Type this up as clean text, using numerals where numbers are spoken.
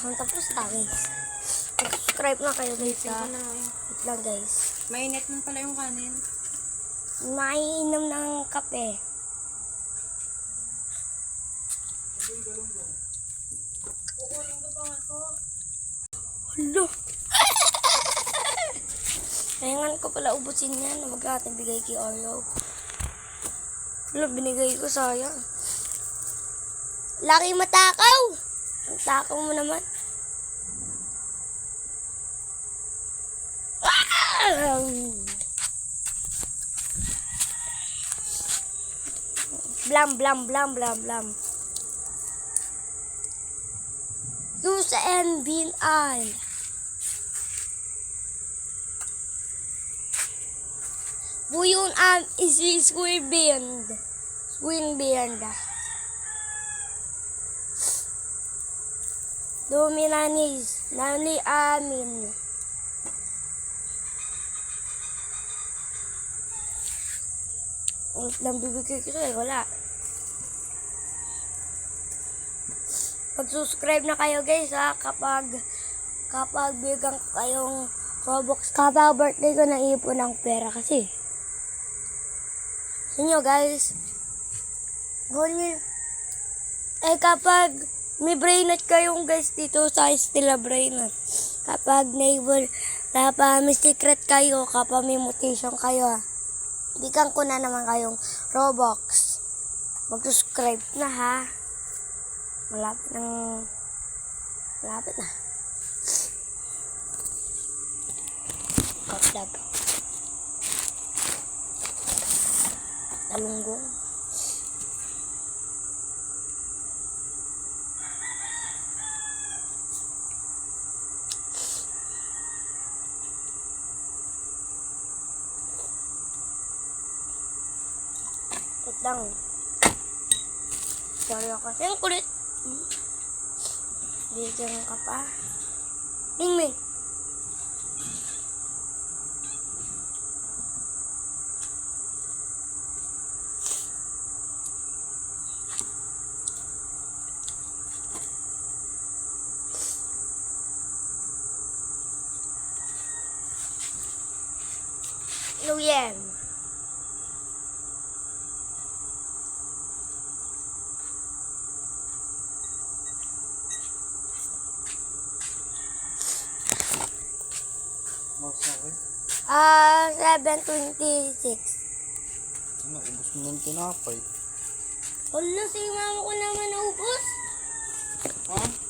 Tapos na guys. Subscribe na kayo guys ha. Wait lang guys. Mainit man pala yung kanin. Mainom ng kape. Kukunin ko pa nga to. Hala. Kailangan ko pala ubusin yan. Huwag natin bigay kay Oreo. Hala, binigay ko sayang. Laki matakaw. Ang takaw mo naman. Blam, blam, blam, blam, blam. Use and bin on. Buyon is square band. Square band. Dominanis. Nani amin. Lang bibigay ko sa'yo, wala. Mag-subscribe na kayo guys ha, kapag bigyan ko kayong Robux. Kapag birthday ko naipon ng pera kasi. Sa inyo guys. Kapag may brainot kayong guys dito sa Stella Brainot. Kapag neighbor, kapag may secret kayo, kapag may mutation kayo ha. Bigyan ko na naman kayong Robux. Mag-subscribe na ha. Malapit na. Vlog. Talunggong. Wait lang. Sorry ako kasi ang kulit. Bigyan ka pa. Ming. Luyen. Masakit. 7:26. Ano, ubos mo ng tinapay. Hala, si mama ko naman naubos. Ha?